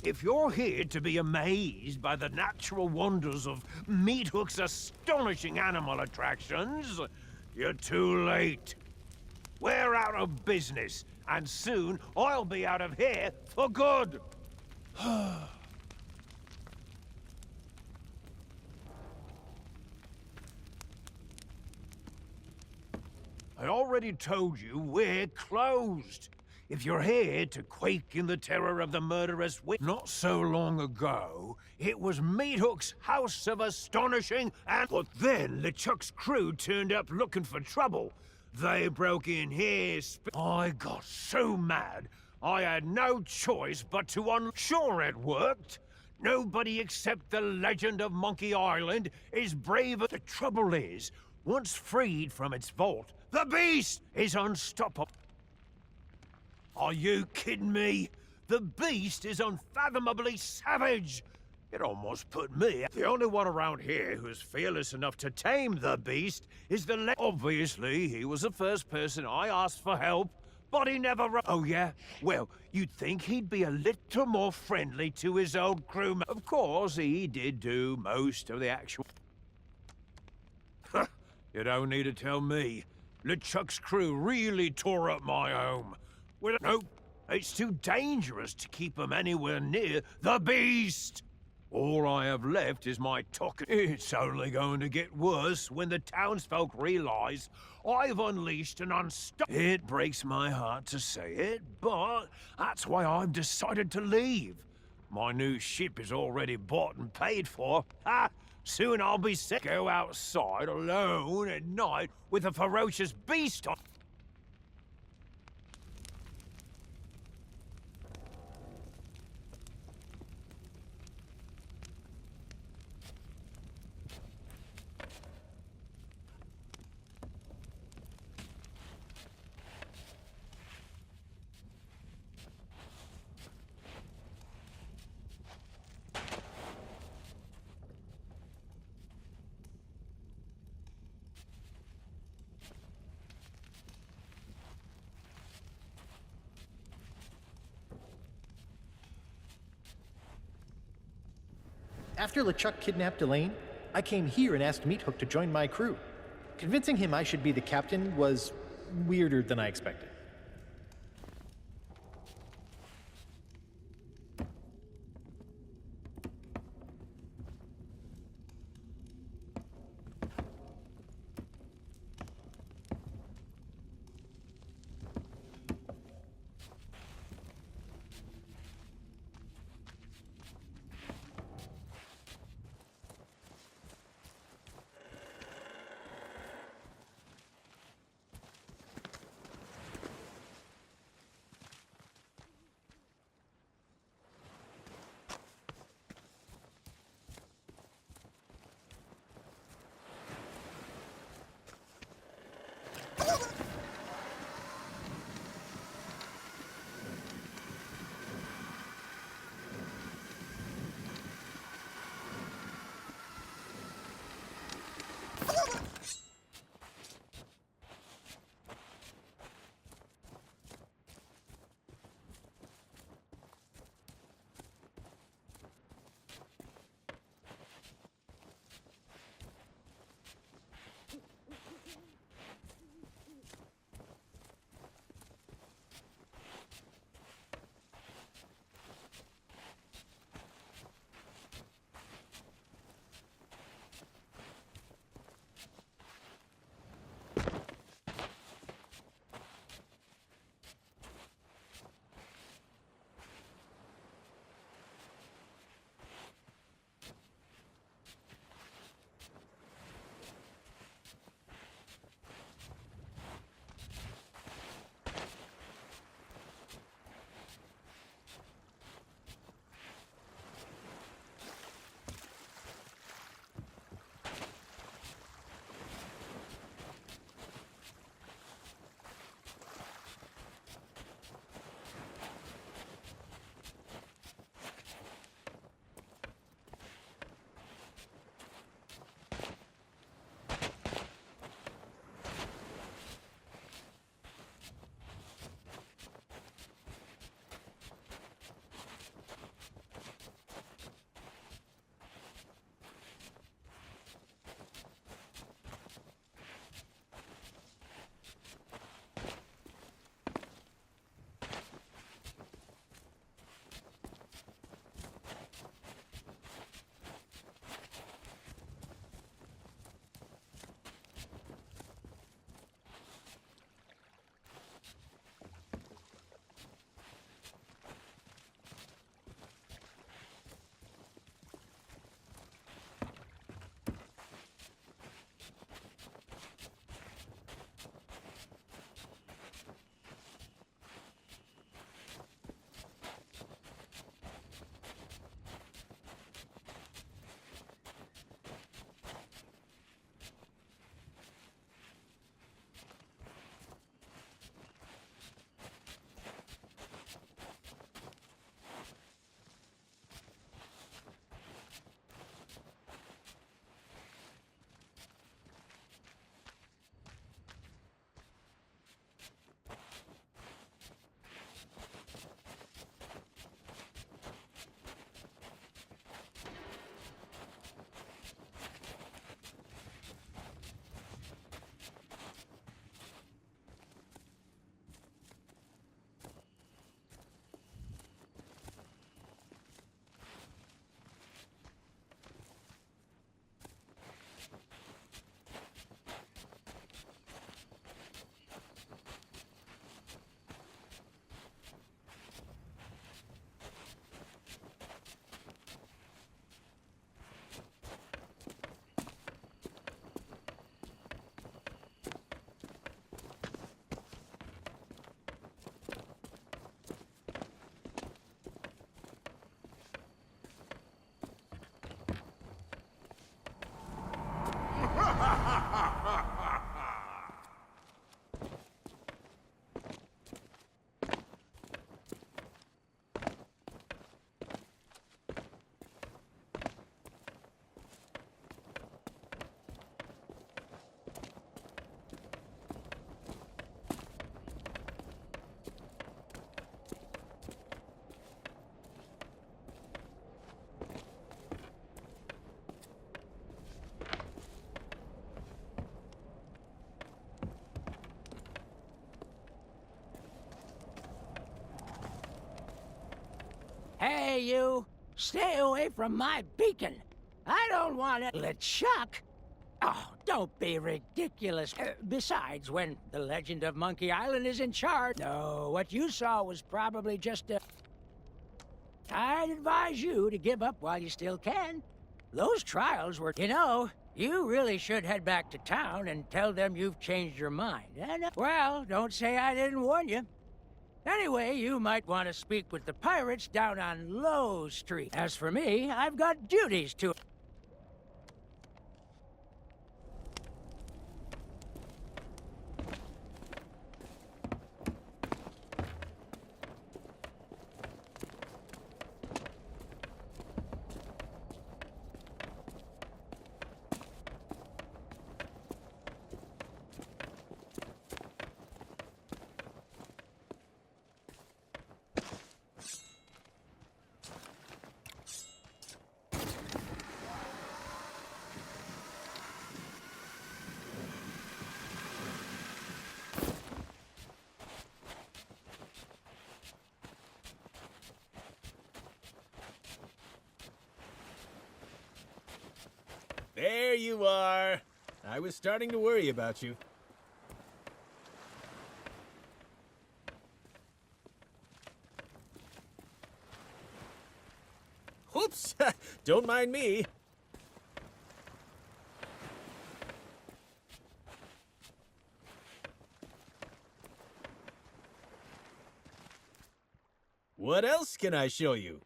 If you're here to be amazed by the natural wonders of Meat Hook's astonishing animal attractions, you're too late. We're out of business, and soon I'll be out of here for good. I already told you we're closed. If you're here to quake in the terror of the murderous witch, not so long ago, it was Meat Hook's house of astonishing and... But then LeChuck's crew turned up looking for trouble. They broke in here, I got so mad, I had no choice but to Sure it worked. Nobody except the legend of Monkey Island is braver. The trouble is, once freed from its vault, the beast is unstoppable. Are you kidding me? The beast is unfathomably savage. It almost put me... The only one around here who's fearless enough to tame the beast is the... Obviously, he was the first person I asked for help, but he never... Oh, yeah? Well, you'd think he'd be a little more friendly to his old crewmen. Of course, he did do most of the actual... You don't need to tell me. LeChuck's crew really tore up my home. Well, nope, it's too dangerous to keep them anywhere near the beast. All I have left is my talking. It's only going to get worse when the townsfolk realize I've unleashed an It breaks my heart to say it, but that's why I've decided to leave. My new ship is already bought and paid for. Ha! Soon I'll be sick. Go outside alone at night with a ferocious beast on. After LeChuck kidnapped Elaine, I came here and asked Meat Hook to join my crew. Convincing him I should be the captain was weirder than I expected. Hey, you! Stay away from my beacon! I don't want to let Chuck! Oh, don't be ridiculous. Besides, when the legend of Monkey Island is in charge... No, what you saw was probably just a... I'd advise you to give up while you still can. Those trials were... You know, you really should head back to town and tell them you've changed your mind. And, well, don't say I didn't warn you. Anyway, you might want to speak with the pirates down on Low Street. As for me, I've got duties to... There you are. I was starting to worry about you. Whoops! Don't mind me. What else can I show you?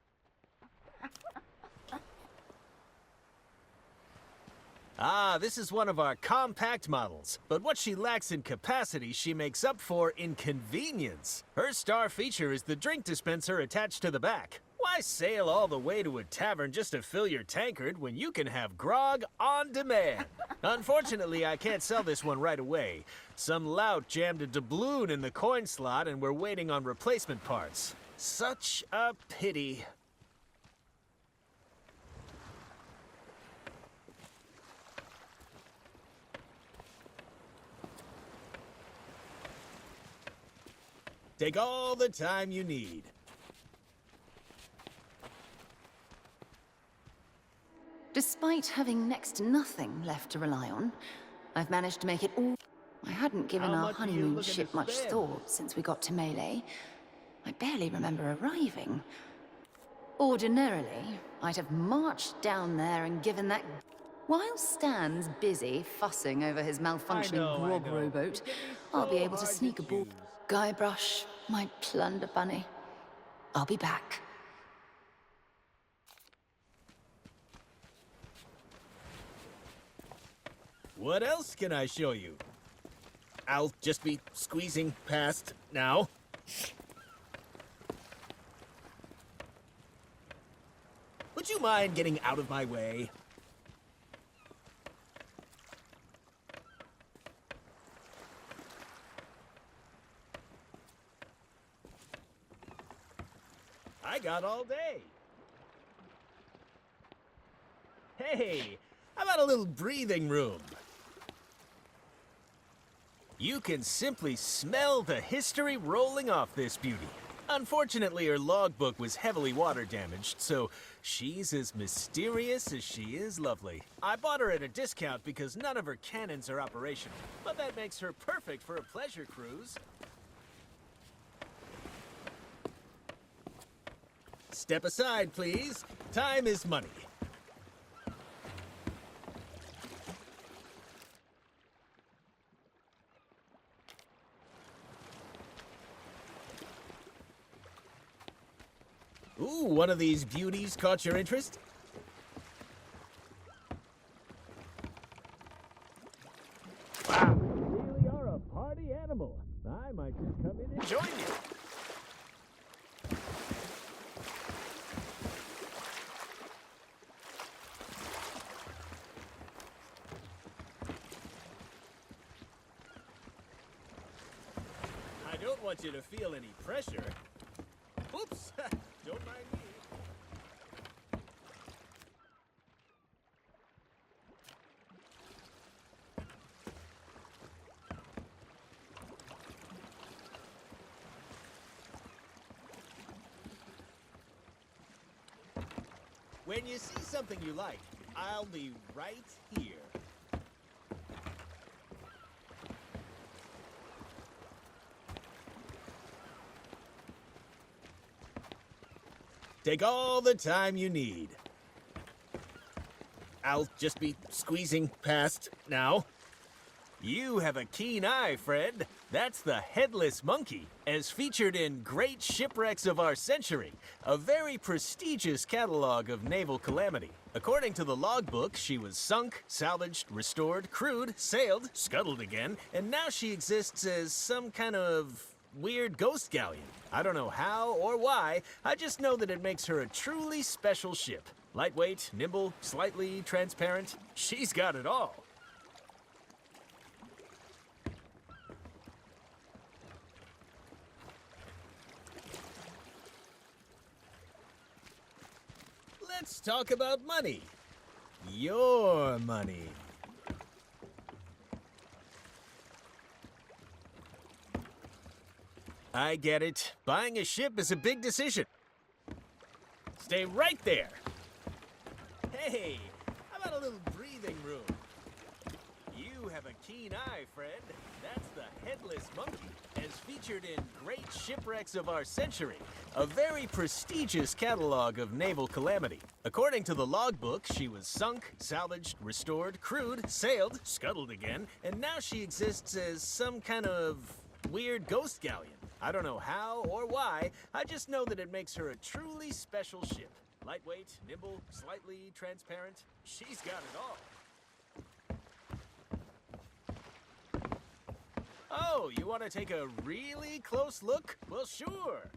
Ah, this is one of our compact models, but what she lacks in capacity, she makes up for in convenience. Her star feature is the drink dispenser attached to the back. Why sail all the way to a tavern just to fill your tankard when you can have grog on demand? Unfortunately, I can't sell this one right away. Some lout jammed a doubloon in the coin slot and we're waiting on replacement parts. Such a pity. Take all the time you need. Despite having next to nothing left to rely on, I've managed to make it all... I hadn't given How our much are you honeymoon looking to ship much spend? thought since we got to Melee. I barely remember arriving. Ordinarily, I'd have marched down there and given that... While Stan's busy fussing over his malfunctioning grog rowboat, I'll be able to sneak aboard. Guybrush, my plunder bunny. I'll be back. What else can I show you? I'll just be squeezing past now. Would you mind getting out of my way? I got all day. Hey, how about a little breathing room? You can simply smell the history rolling off this beauty. Unfortunately, her logbook was heavily water damaged, so she's as mysterious as she is lovely. I bought her at a discount because none of her cannons are operational, but that makes her perfect for a pleasure cruise. Step aside, please. Time is money. Ooh, one of these beauties caught your interest? Wow, you really are a party animal. I might just come in and join you. I don't want you to feel any pressure. Oops, don't mind me. When you see something you like, I'll be right here. Take all the time you need. I'll just be squeezing past now. You have a keen eye, Fred. That's the headless monkey, as featured in Great Shipwrecks of Our Century, a very prestigious catalog of naval calamity. According to the logbook, she was sunk, salvaged, restored, crewed, sailed, scuttled again, and now she exists as some kind of weird ghost galleon. I don't know how or why, I just know that it makes her a truly special ship. Lightweight, nimble, slightly transparent. She's got it all. Let's talk about money. Your money. I get it. Buying a ship is a big decision. Stay right there. Hey, how about a little breathing room? You have a keen eye, Fred. That's the headless monkey, as featured in Great Shipwrecks of Our Century, a very prestigious catalog of naval calamity. According to the logbook, she was sunk, salvaged, restored, crewed, sailed, scuttled again, and now she exists as some kind of weird ghost galleon. I don't know how or why, I just know that it makes her a truly special ship. Lightweight, nimble, slightly transparent. She's got it all. Oh, you want to take a really close look? Well, sure.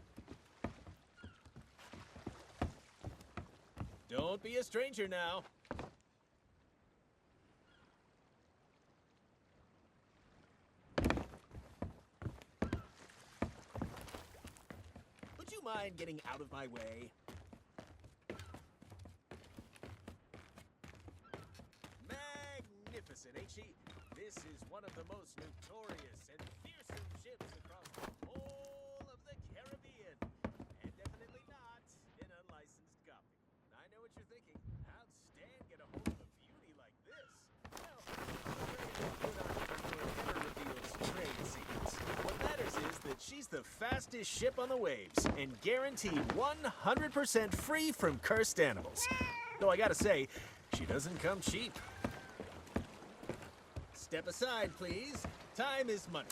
Don't be a stranger now. Would you mind getting out of my way? Magnificent, ain't she? This is one of the most notorious and fearsome ships across the whole of the Caribbean. And definitely not an unlicensed copy. I know what you're thinking. How'd Stan get a hold of a beauty like this? Well, never reveals trade secrets. What matters is that she's the fastest ship on the waves and guaranteed 100% free from cursed animals. Though I gotta say, she doesn't come cheap. Step aside, please. Time is money.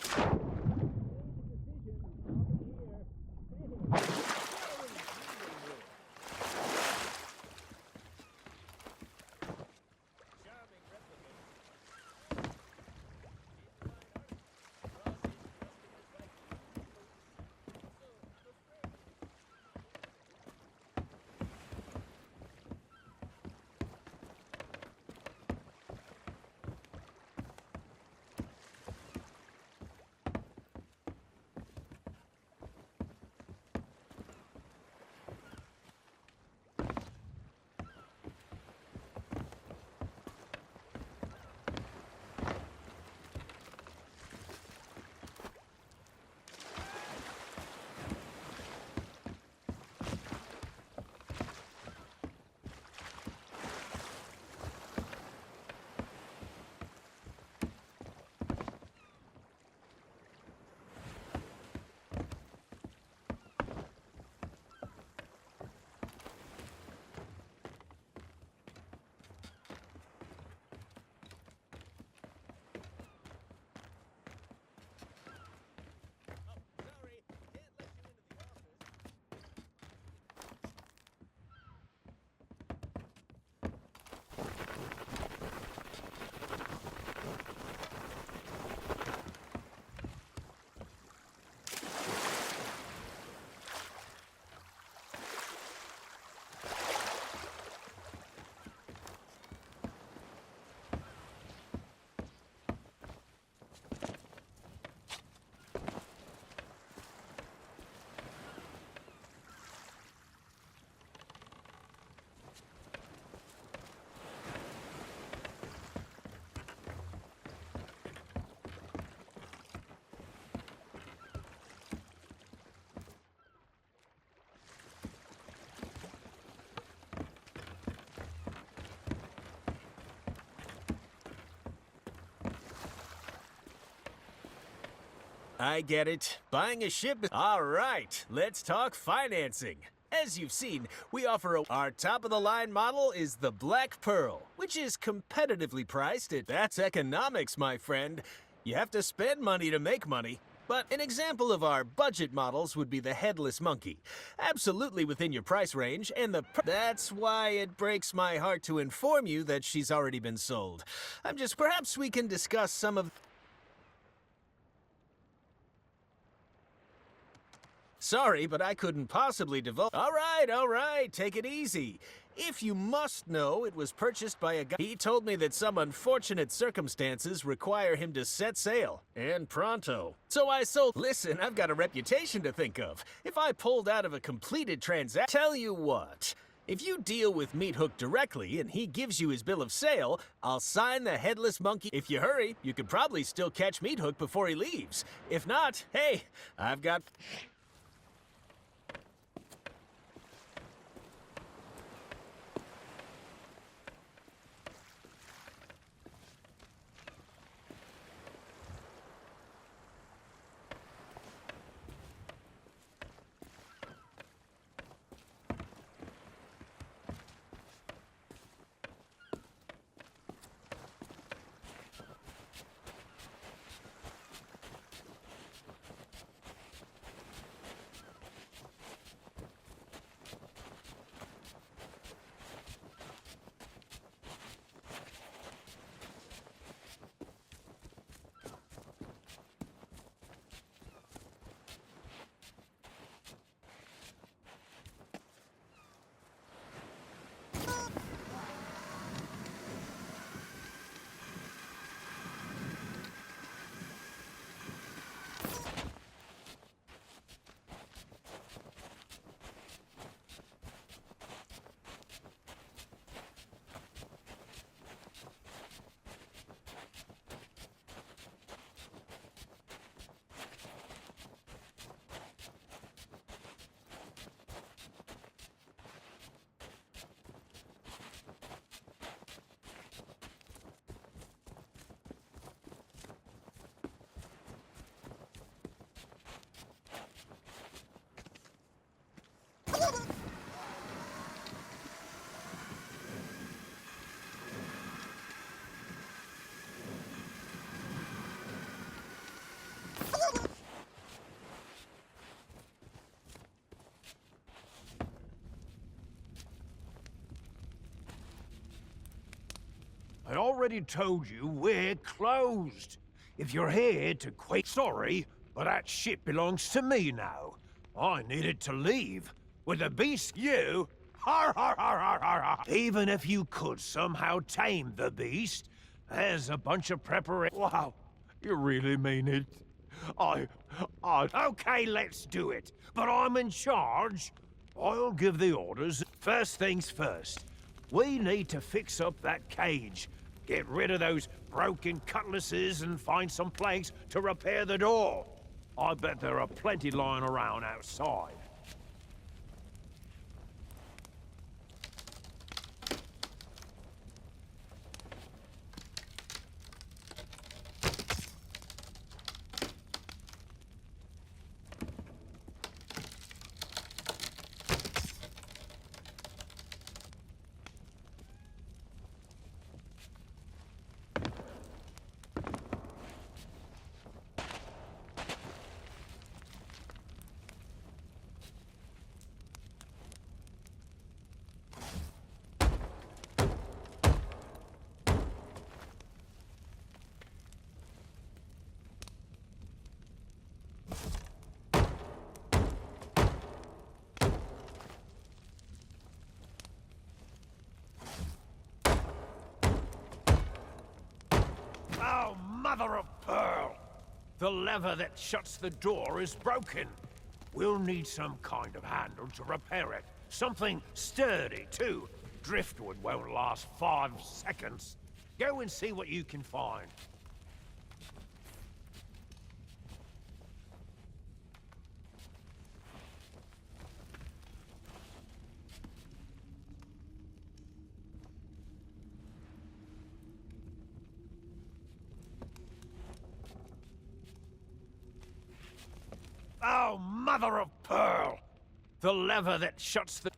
I get it. Buying a ship is... All right, let's talk financing. As you've seen, we offer our top-of-the-line model is the Black Pearl, which is competitively priced at... That's economics, my friend. You have to spend money to make money. But an example of our budget models would be the Headless Monkey. Absolutely within your price range, and that's why it breaks my heart to inform you that she's already been sold. Perhaps we can discuss some of... Sorry, but I couldn't possibly divulge... All right, take it easy. If you must know, it was purchased by a guy... He told me that some unfortunate circumstances require him to set sail. And pronto. So I sold... Listen, I've got a reputation to think of. If I pulled out of a completed transaction... Tell you what. If you deal with Meat Hook directly and he gives you his bill of sale, I'll sign the Headless Monkey. If you hurry, you could probably still catch Meat Hook before he leaves. If not, hey, I've got... I already told you we're closed. If you're here to quake... Sorry, but that ship belongs to me now. I needed to leave. With the beast, you... Har har har har har har! Even if you could somehow tame the beast, there's a bunch of preparation... Wow, you really mean it? Okay, let's do it. But I'm in charge. I'll give the orders. First things first. We need to fix up that cage. Get rid of those broken cutlasses and find some planks to repair the door. I bet there are plenty lying around outside. Oh, mother of pearl! The lever that shuts the door is broken. We'll need some kind of handle to repair it. Something sturdy, too. Driftwood won't last 5 seconds. Go and see what you can find. Oh, mother of pearl! The lever that shuts the...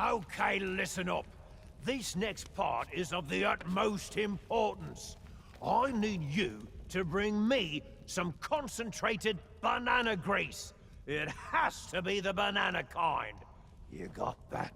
Okay, listen up. This next part is of the utmost importance. I need you to bring me some concentrated banana grease. It has to be the banana kind. You got that?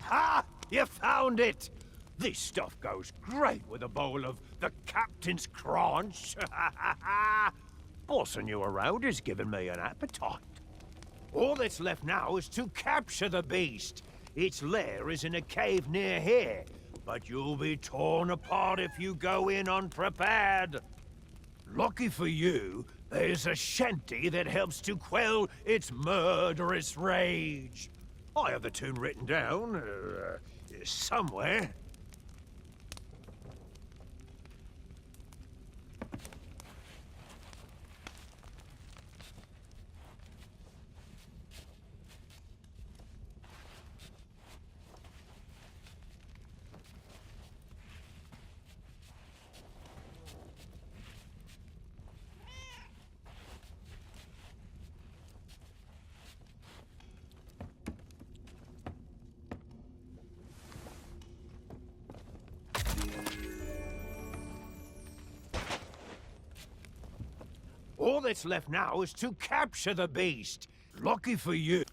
Ha! You found it! This stuff goes great with a bowl of the Captain's Crunch. Bossing you around is giving me an appetite. All that's left now is to capture the beast. Its lair is in a cave near here, but you'll be torn apart if you go in unprepared. Lucky for you, there's a shanty that helps to quell its murderous rage. I have the tune written down, somewhere. All that's left now is to capture the beast. Lucky for you.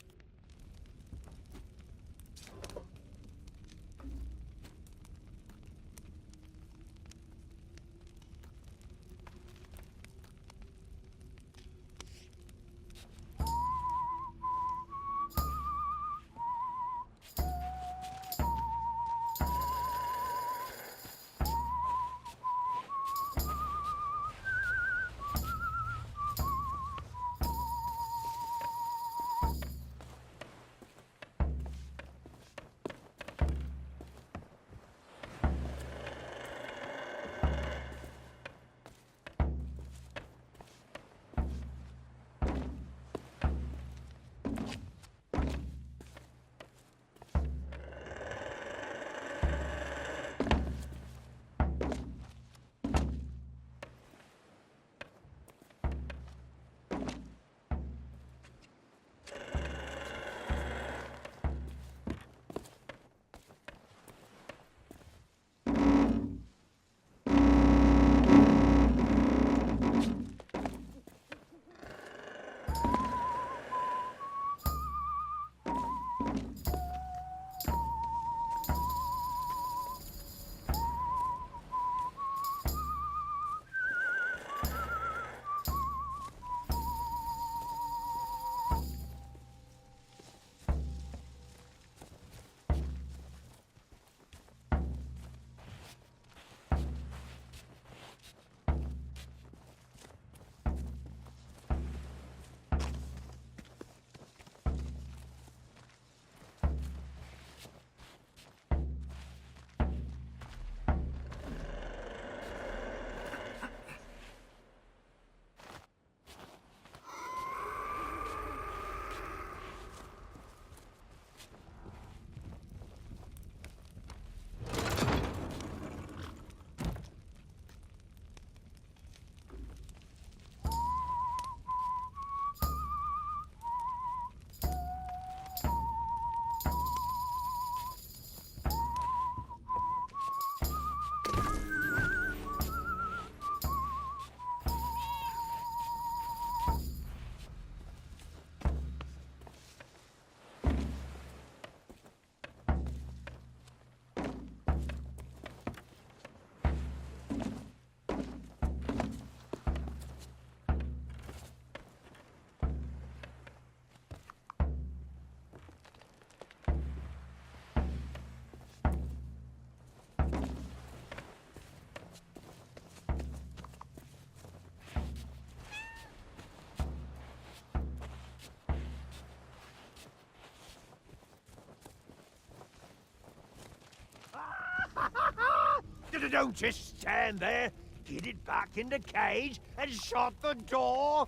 Don't just stand there. Get it back in the cage and shut the door.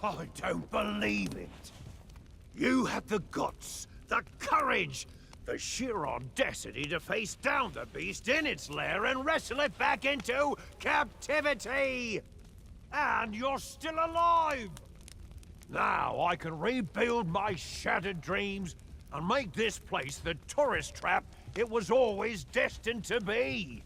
I don't believe it. You had the guts, the courage, the sheer audacity to face down the beast in its lair and wrestle it back into captivity! And you're still alive! Now I can rebuild my shattered dreams and make this place the tourist trap it was always destined to be.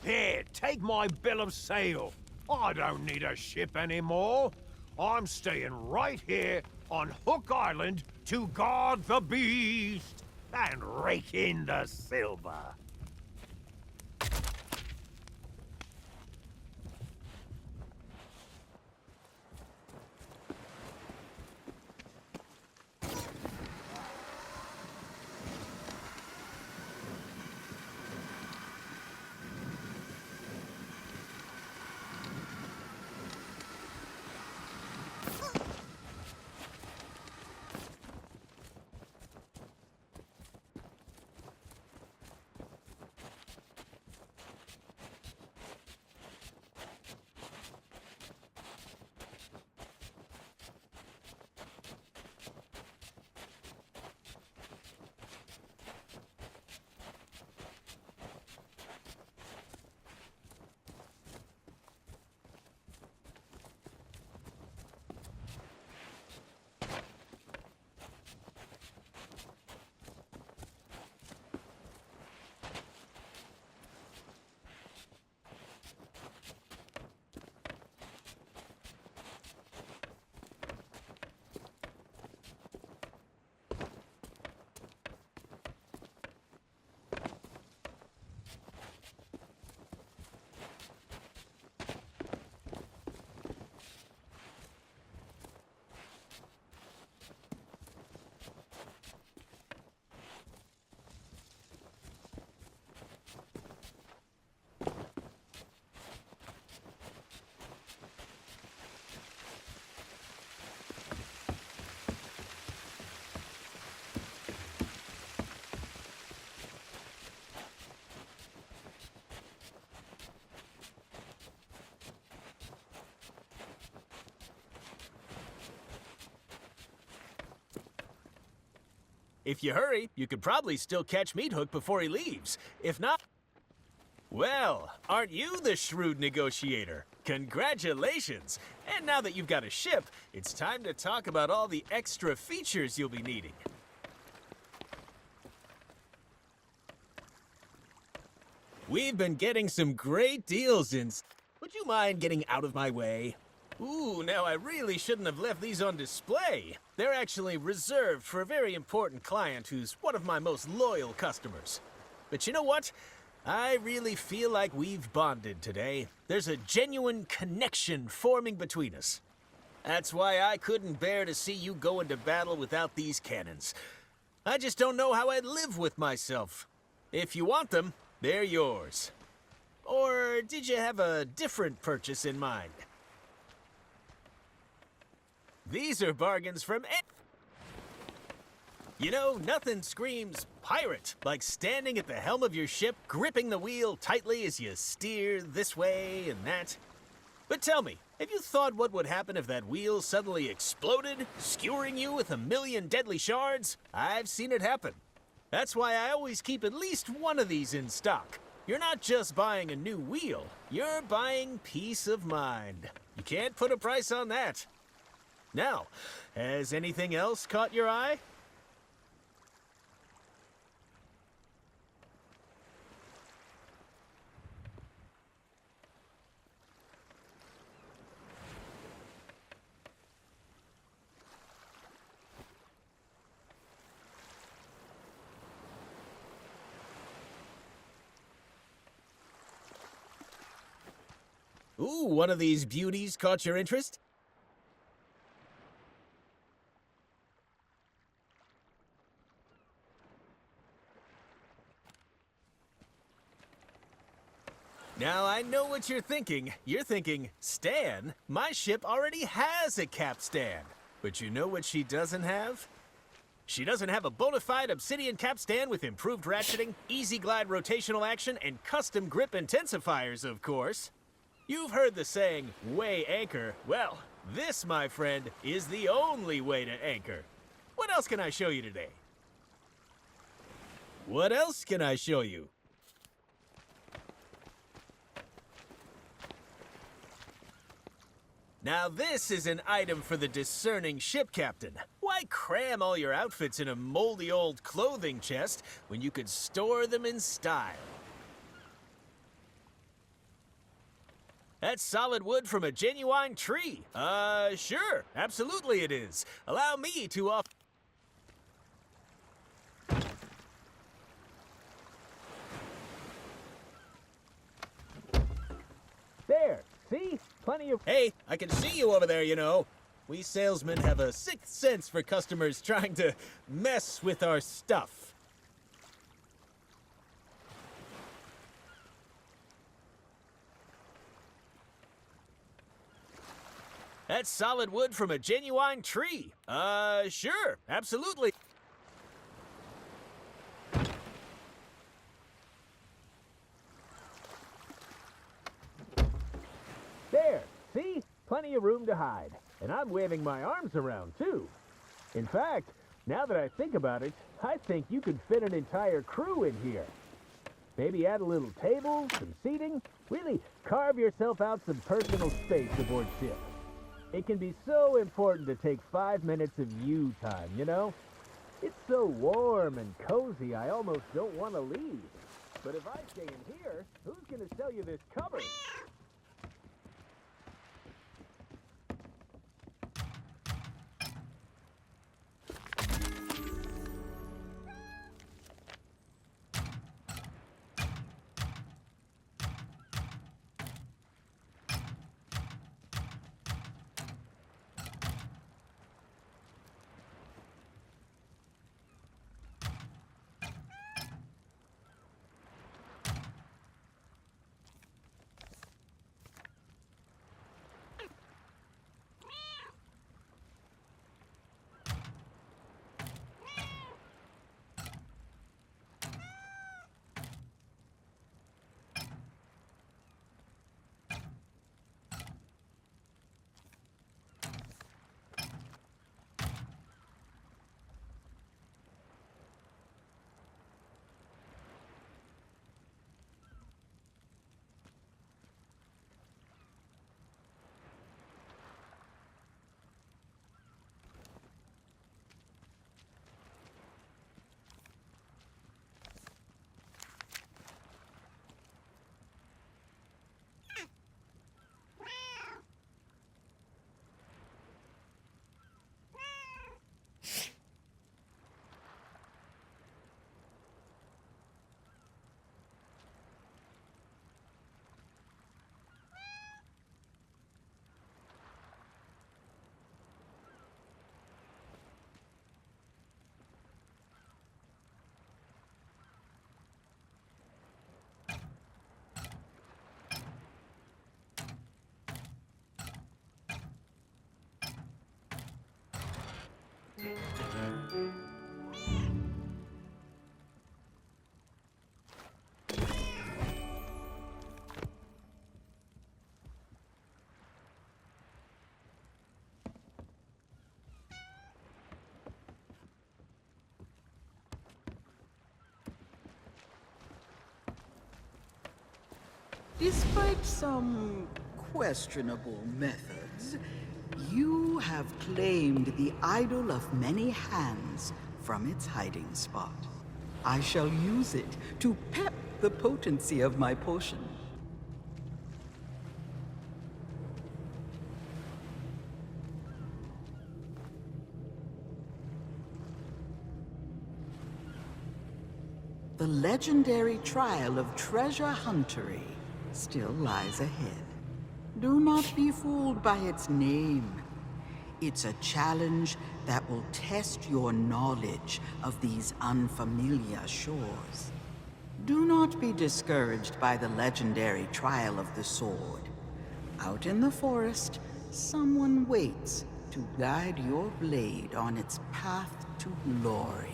Here, take my bill of sale. I don't need a ship anymore. I'm staying right here on Hook Island to guard the beast and rake in the silver. If you hurry, you could probably still catch Meathook before he leaves. If not... Well, aren't you the shrewd negotiator? Congratulations! And now that you've got a ship, it's time to talk about all the extra features you'll be needing. We've been getting some great deals in... Would you mind getting out of my way? Ooh, now I really shouldn't have left these on display. They're actually reserved for a very important client who's one of my most loyal customers. But you know what? I really feel like we've bonded today. There's a genuine connection forming between us. That's why I couldn't bear to see you go into battle without these cannons. I just don't know how I'd live with myself. If you want them, they're yours. Or did you have a different purchase in mind? These are bargains from... You know, nothing screams pirate like standing at the helm of your ship, gripping the wheel tightly as you steer this way and that. But tell me, have you thought what would happen if that wheel suddenly exploded, skewering you with 1,000,000 deadly shards? I've seen it happen. That's why I always keep at least one of these in stock. You're not just buying a new wheel, you're buying peace of mind. You can't put a price on that. Now, has anything else caught your eye? Ooh, one of these beauties caught your interest? Now, I know what you're thinking. You're thinking, Stan, my ship already has a capstan. But you know what she doesn't have? She doesn't have a bona fide obsidian capstan with improved ratcheting, easy glide rotational action, and custom grip intensifiers, of course. You've heard the saying, weigh anchor. Well, this, my friend, is the only way to anchor. What else can I show you today? What else can I show you? Now this is an item for the discerning ship captain. Why cram all your outfits in a moldy old clothing chest when you could store them in style? That's solid wood from a genuine tree. Sure, absolutely it is. Allow me to offer... There, see? Plenty of... Hey, I can see you over there, you know. We salesmen have a sixth sense for customers trying to mess with our stuff. That's solid wood from a genuine tree. Sure, absolutely. There, see? Plenty of room to hide. And I'm waving my arms around, too. In fact, now that I think about it, I think you could fit an entire crew in here. Maybe add a little table, some seating. Really carve yourself out some personal space aboard ship. It can be so important to take 5 minutes of you time, you know? It's so warm and cozy, I almost don't want to leave. But if I stay in here, who's going to sell you this cover? Despite some questionable methods, you have claimed the idol of many hands from its hiding spot. I shall use it to pep the potency of my potion. The legendary trial of treasure huntery still lies ahead. Do not be fooled by its name. It's a challenge that will test your knowledge of these unfamiliar shores. Do not be discouraged by the legendary trial of the sword. Out in the forest, someone waits to guide your blade on its path to glory.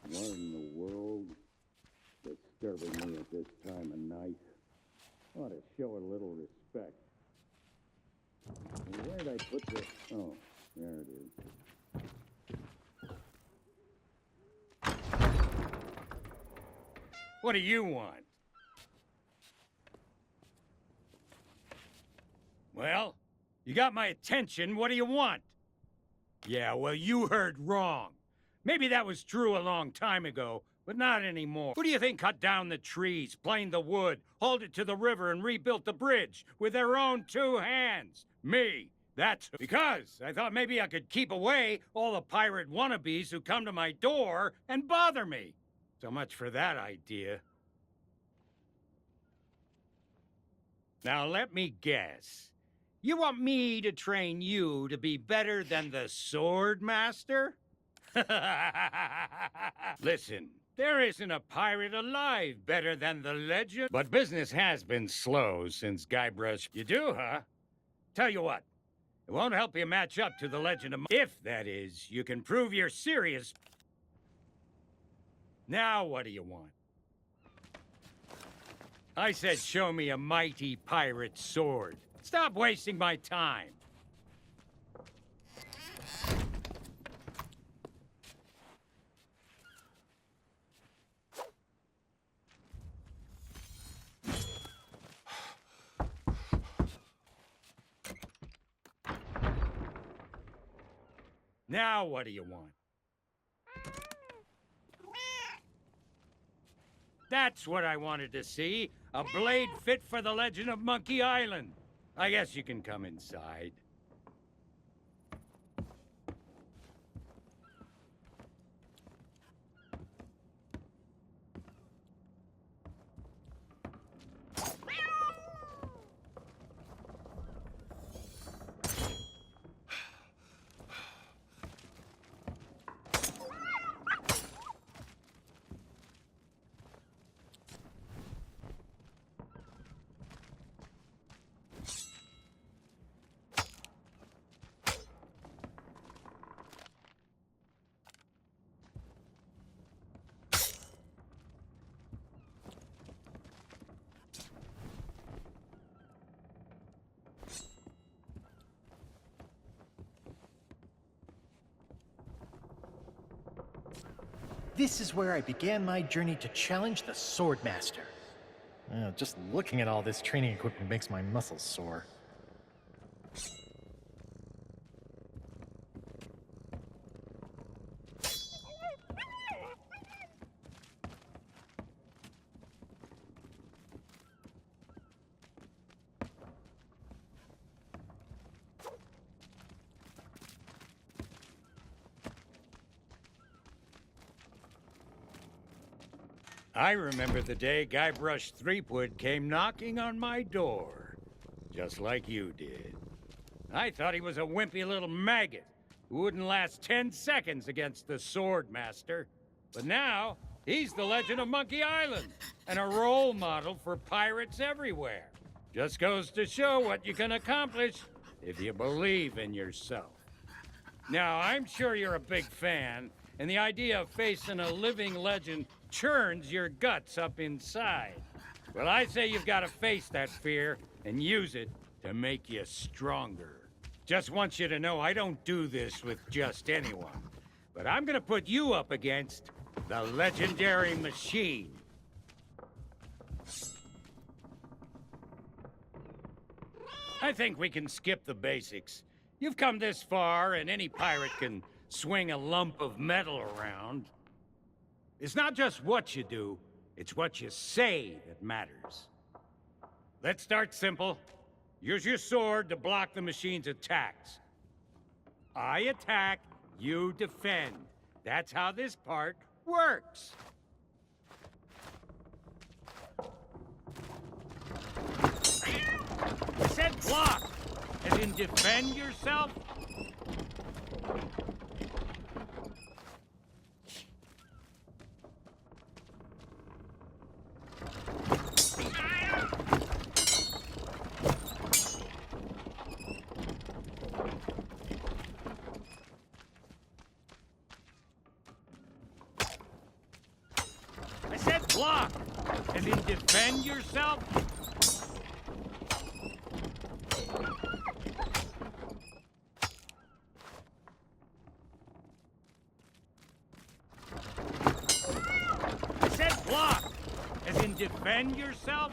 What in the world is disturbing me at this time of night? Ought to show a little respect. Where'd I put this? Oh, there it is. What do you want? Well, you got my attention. What do you want? Yeah, well, you heard wrong. Maybe that was true a long time ago, but not anymore. Who do you think cut down the trees, planed the wood, hauled it to the river, and rebuilt the bridge with their own 2 hands? Me. That's because I thought maybe I could keep away all the pirate wannabes who come to my door and bother me. So much for that idea. Now let me guess. You want me to train you to be better than the Sword Master? Listen, there isn't a pirate alive better than the legend. But business has been slow since Guybrush. You do, huh? Tell you what, it won't help you match up to the legend of... If, that is, you can prove you're serious. Now what do you want? I said show me a mighty pirate sword. Stop wasting my time. Now what do you want? That's what I wanted to see. A blade fit for the legend of Monkey Island. I guess you can come inside. This is where I began my journey to challenge the Sword Master. Just looking at all this training equipment makes my muscles sore. I remember the day Guybrush Threepwood came knocking on my door, just like you did. I thought he was a wimpy little maggot who wouldn't last 10 seconds against the Sword Master. But now, he's the legend of Monkey Island and a role model for pirates everywhere. Just goes to show what you can accomplish if you believe in yourself. Now, I'm sure you're a big fan, and the idea of facing a living legend churns your guts up inside. Well, I say you've got to face that fear and use it to make you stronger. Just want you to know I don't do this with just anyone, but I'm gonna put you up against the legendary machine. I think we can skip the basics. You've come this far, and any pirate can swing a lump of metal around. It's not just what you do, it's what you say that matters. Let's start simple. Use your sword to block the machine's attacks. I attack, you defend. That's how this part works. I said block, as in defend yourself. I said block, as in defend yourself. I said block, as in defend yourself.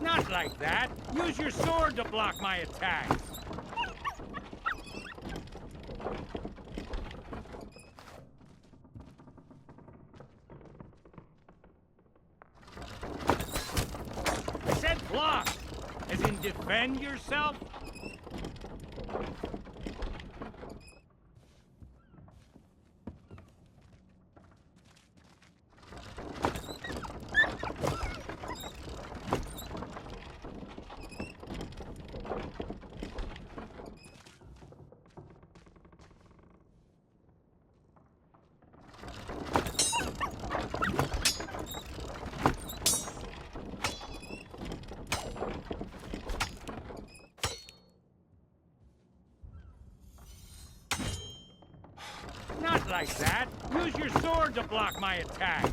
Not like that. Use your sword to block my attacks. I said block, as in defend yourself. Not like that. Use your sword to block my attacks.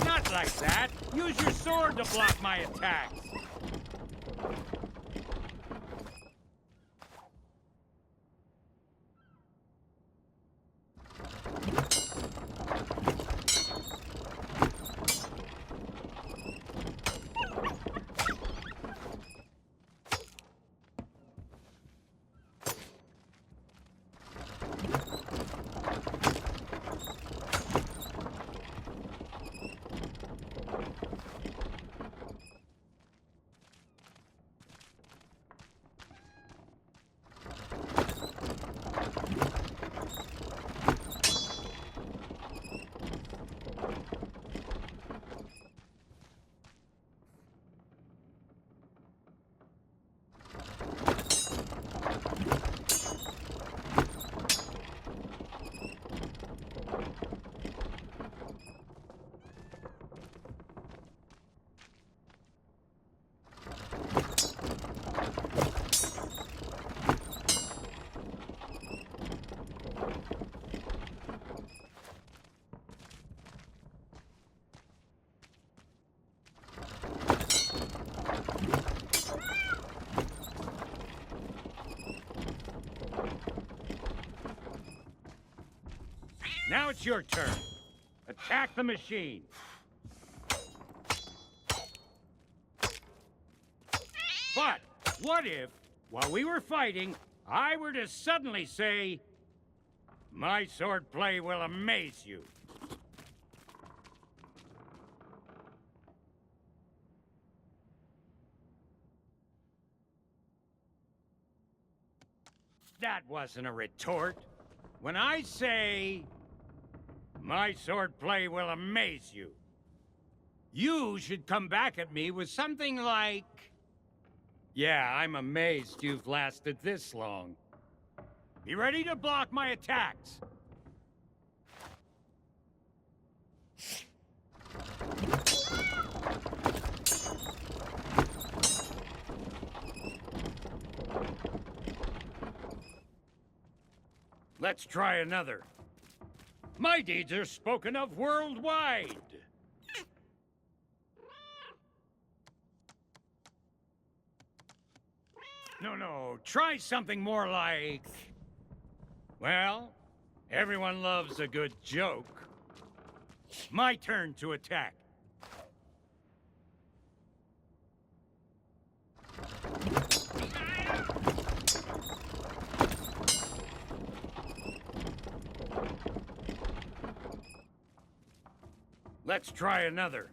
Not like that. Use your sword to block my attacks. Now it's your turn. Attack the machine. But what if, while we were fighting, I were to suddenly say, my swordplay will amaze you? That wasn't a retort. When I say, my swordplay will amaze you, you should come back at me with something like, yeah, I'm amazed you've lasted this long. Be ready to block my attacks. Let's try another. My deeds are spoken of worldwide. No, try something more like... Well, everyone loves a good joke. My turn to attack. Let's try another.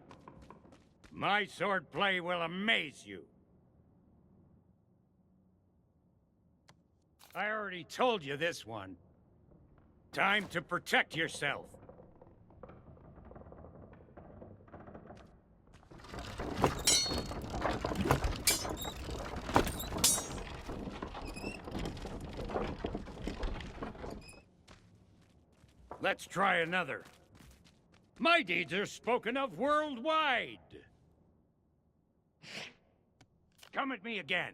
My swordplay will amaze you. I already told you this one. Time to protect yourself. Let's try another. My deeds are spoken of worldwide. Come at me again.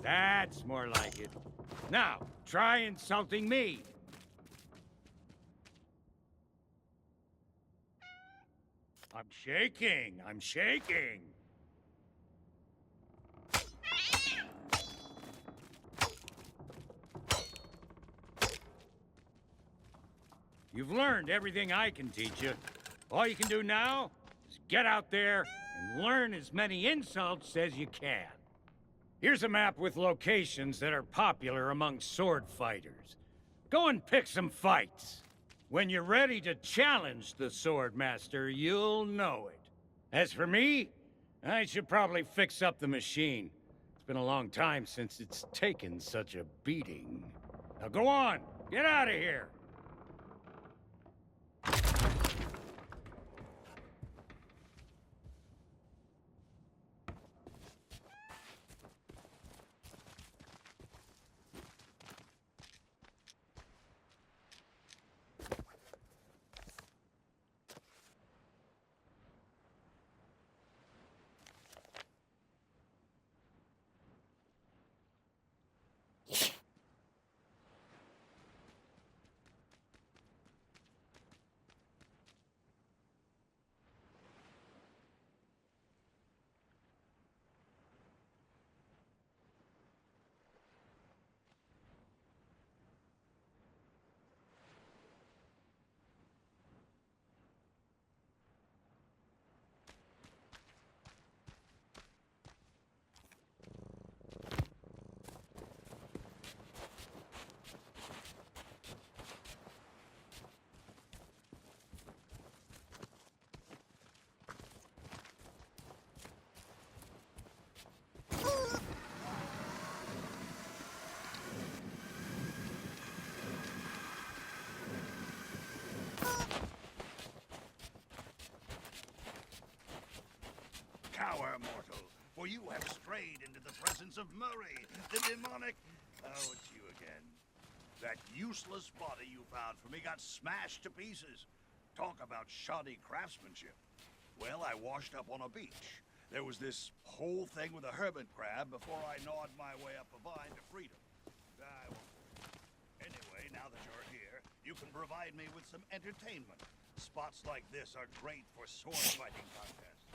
That's more like it. Now, try insulting me. I'm shaking. You've learned everything I can teach you. All you can do now is get out there and learn as many insults as you can. Here's a map with locations that are popular among sword fighters. Go and pick some fights. When you're ready to challenge the Sword Master, you'll know it. As for me, I should probably fix up the machine. It's been a long time since it's taken such a beating. Now go on, get out of here. Cower, mortal, for you have strayed into the presence of Murray, the demonic... Oh, it's you again. That useless body you found for me got smashed to pieces. Talk about shoddy craftsmanship. Well, I washed up on a beach. There was this whole thing with a hermit crab before I gnawed my way up a vine to freedom. Anyway, now that you're here, you can provide me with some entertainment. Spots like this are great for sword fighting contests.